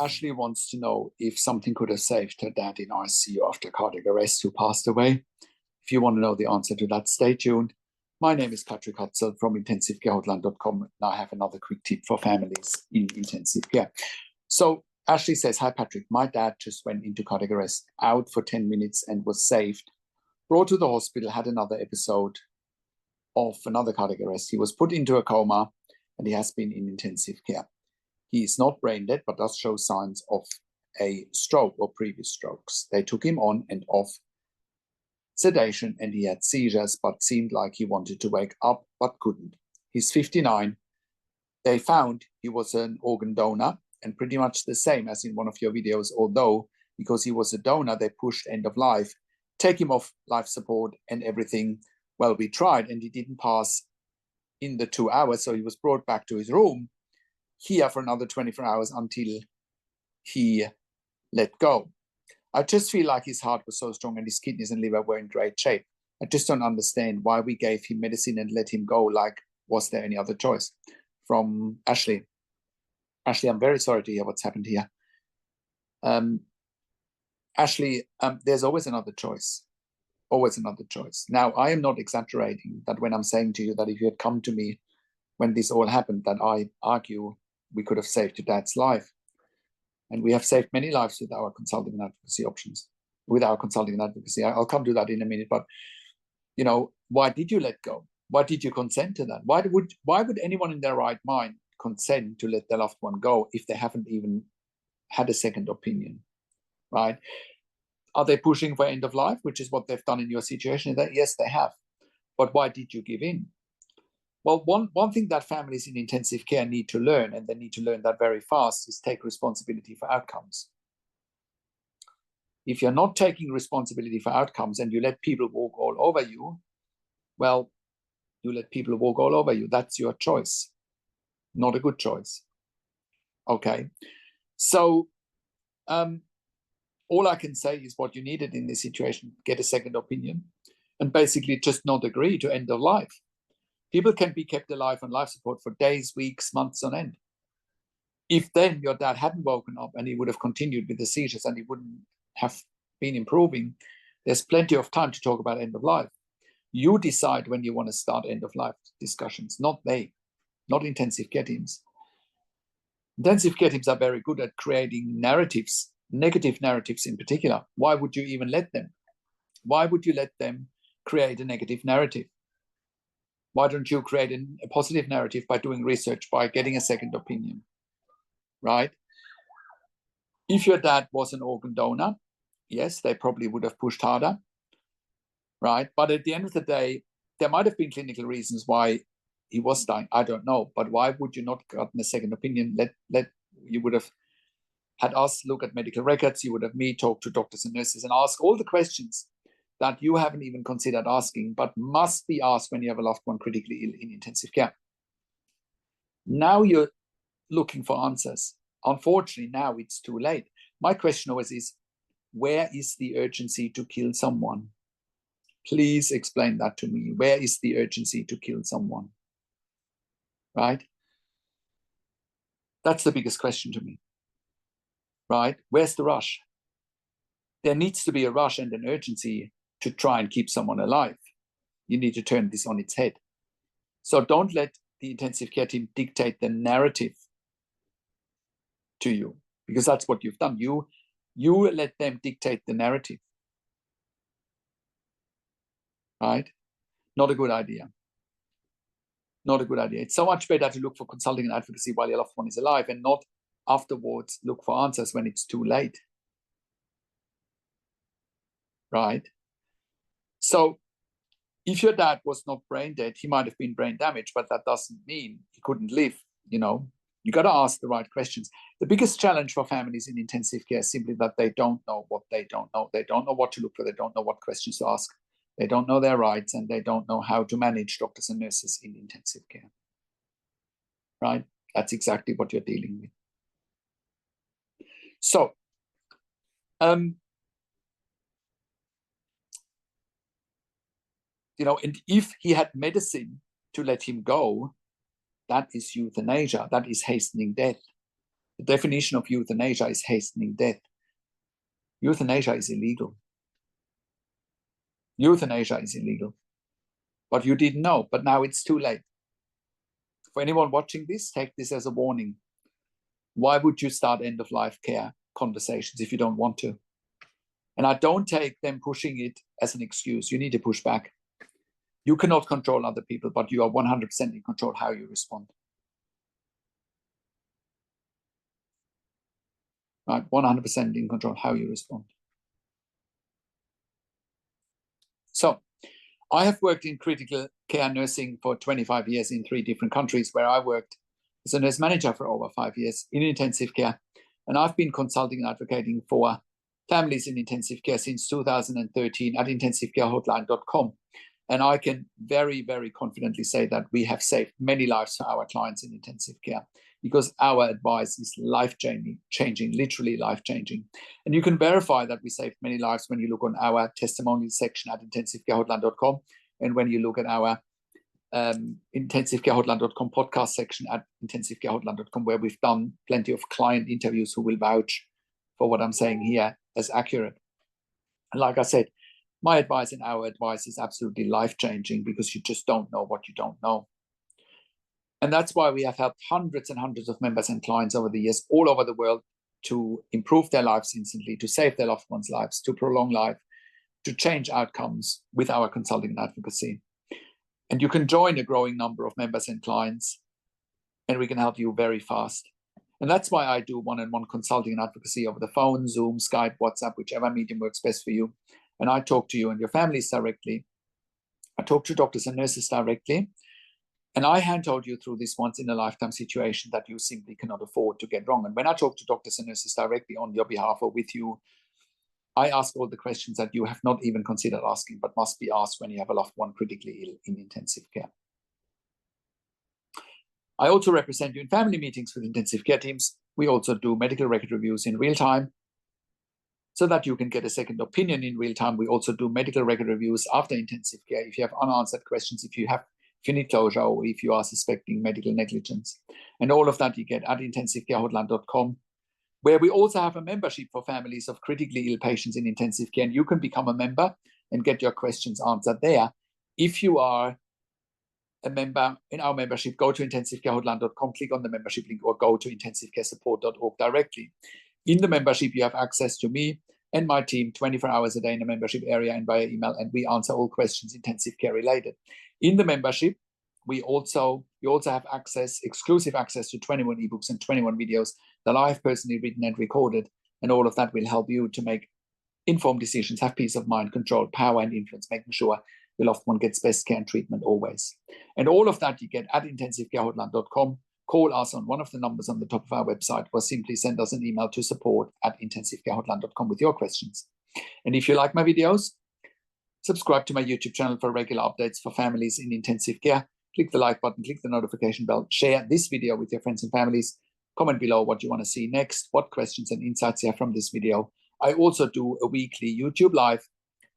Ashley wants to know if something could have saved her dad in ICU after cardiac arrest who passed away. If you want to know the answer to that, stay tuned. My name is Patrick Hutzel from intensivecarehotline.com, and I have another quick tip for families in intensive care. So Ashley says, hi, Patrick. My dad just went into cardiac arrest, out for 10 minutes and was saved. Brought to the hospital, had another episode of another cardiac arrest. He was put into a coma and he has been in intensive care. He is not brain dead, but does show signs of a stroke or previous strokes. They took him on and off sedation and he had seizures, but seemed like he wanted to wake up, but couldn't. He's 59. They found he was an organ donor and pretty much the same as in one of your videos, although because he was a donor, they pushed end of life, take him off life support and everything. Well, we tried and he didn't pass in the 2 hours. So he was brought back to his room here for another 24 hours until he let go. I just feel like his heart was so strong and his kidneys and liver were in great shape. I just don't understand why we gave him medicine and let him go. Like, was there any other choice? From Ashley. Ashley, I'm very sorry to hear what's happened here. Ashley, there's always another choice. Always another choice. Now, I am not exaggerating that when I'm saying to you that if you had come to me when this all happened, that I argue we could have saved your dad's life. And we have saved many lives with our consulting and advocacy options, with our consulting and advocacy. I'll come to that in a minute. But, you know, why did you let go? Why did you consent to that? Why would anyone in their right mind consent to let their loved one go if they haven't even had a second opinion, right? Are they pushing for end of life, which is what they've done in your situation? Yes, they have. But why did you give in? Well, one thing that families in intensive care need to learn, and they need to learn that very fast, is take responsibility for outcomes. If you're not taking responsibility for outcomes and you let people walk all over you, well, you let people walk all over you. That's your choice. Not a good choice. Okay. So all I can say is what you needed in this situation, get a second opinion and basically just not agree to end of life. People can be kept alive on life support for days, weeks, months on end. If then your dad hadn't woken up and he would have continued with the seizures and he wouldn't have been improving, there's plenty of time to talk about end of life. You decide when you want to start end of life discussions, not they, not intensive care teams. Intensive care teams are very good at creating narratives, negative narratives in particular. Why would you even let them? Why would you let them create a negative narrative? Why don't you create a positive narrative by doing research, by getting a second opinion, right? If your dad was an organ donor, yes, they probably would have pushed harder, right? But at the end of the day, there might have been clinical reasons why he was dying. I don't know. But why would you not gotten a second opinion? You would have had us look at medical records. You would have me talk to doctors and nurses and ask all the questions that you haven't even considered asking, but must be asked when you have a loved one critically ill in intensive care. Now you're looking for answers. Unfortunately, now it's too late. My question always is, where is the urgency to kill someone? Please explain that to me. Where is the urgency to kill someone? Right? That's the biggest question to me. Right? Where's the rush? There needs to be a rush and an urgency to try and keep someone alive. You need to turn this on its head. So don't let the intensive care team dictate the narrative to you, because that's what you've done. You let them dictate the narrative. Right? Not a good idea. Not a good idea. It's so much better to look for consulting and advocacy while your loved one is alive and not afterwards look for answers when it's too late. Right? So if your dad was not brain dead, he might have been brain damaged, but that doesn't mean he couldn't live. You know, you got to ask the right questions. The biggest challenge for families in intensive care is simply that they don't know what they don't know. They don't know what to look for. They don't know what questions to ask. They don't know their rights, and they don't know how to manage doctors and nurses in intensive care. Right? That's exactly what you're dealing with. So, you know, and if he had medicine to let him go, that is euthanasia. That is hastening death. The definition of euthanasia is hastening death. Euthanasia is illegal. Euthanasia is illegal. But you didn't know, but now it's too late. For anyone watching this, take this as a warning. Why would you start end-of-life care conversations if you don't want to? And I don't take them pushing it as an excuse. You need to push back. You cannot control other people, but you are 100% in control how you respond. Right, 100% in control how you respond. So, I have worked in critical care nursing for 25 years in 3 different countries, where I worked as a nurse manager for over 5 years in intensive care. And I've been consulting and advocating for families in intensive care since 2013 at intensivecarehotline.com. And I can very, very confidently say that we have saved many lives for our clients in intensive care, because our advice is life-changing, literally life-changing. And you can verify that we saved many lives when you look on our testimonial section at intensivecarehotline.com, and when you look at our intensivecarehotline.com podcast section at intensivecarehotline.com, where we've done plenty of client interviews who will vouch for what I'm saying here as accurate. And like I said, my advice and our advice is absolutely life-changing, because you just don't know what you don't know. And that's why we have helped hundreds and hundreds of members and clients over the years all over the world to improve their lives instantly, to save their loved ones' lives, to prolong life, to change outcomes with our consulting and advocacy. And you can join a growing number of members and clients, and we can help you very fast. And that's why I do one-on-one consulting and advocacy over the phone, Zoom, Skype, WhatsApp, whichever medium works best for you. And I talk to you and your families directly. I talk to doctors and nurses directly. And I hand-hold you through this once-in-a-lifetime situation that you simply cannot afford to get wrong. And when I talk to doctors and nurses directly on your behalf or with you, I ask all the questions that you have not even considered asking, but must be asked when you have a loved one critically ill in intensive care. I also represent you in family meetings with intensive care teams. We also do medical record reviews in real time so that you can get a second opinion in real time. We also do medical record reviews after intensive care if you have unanswered questions, if you need closure, or if you are suspecting medical negligence. And all of that you get at intensivecarehotline.com, where we also have a membership for families of critically ill patients in intensive care. And you can become a member and get your questions answered there. If you are a member in our membership, go to intensivecarehotline.com, click on the membership link, or go to intensivecaresupport.org directly. In the membership, you have access to me and my team 24 hours a day in the membership area and via email, and we answer all questions intensive care related. In the membership, you also have exclusive access to 21 ebooks and 21 videos that I have personally written and recorded, and all of that will help you to make informed decisions, have peace of mind, control, power, and influence, making sure your loved one gets best care and treatment always. And all of that you get at intensivecarehotline.com. Call us on one of the numbers on the top of our website, or simply send us an email to support@intensivecarehotline.com with your questions. And if you like my videos, subscribe to my YouTube channel for regular updates for families in intensive care. Click the like button, click the notification bell, share this video with your friends and families. Comment below what you want to see next, what questions and insights you have from this video. I also do a weekly YouTube live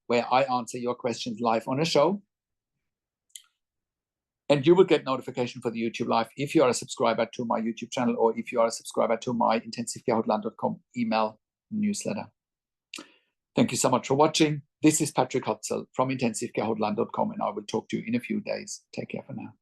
where I answer your questions live on a show. And you will get notification for the YouTube live if you are a subscriber to my YouTube channel, or if you are a subscriber to my intensivecarehotline.com email newsletter. Thank you so much for watching. This is Patrick Hutzel from intensivecarehotline.com, and I will talk to you in a few days. Take care for now.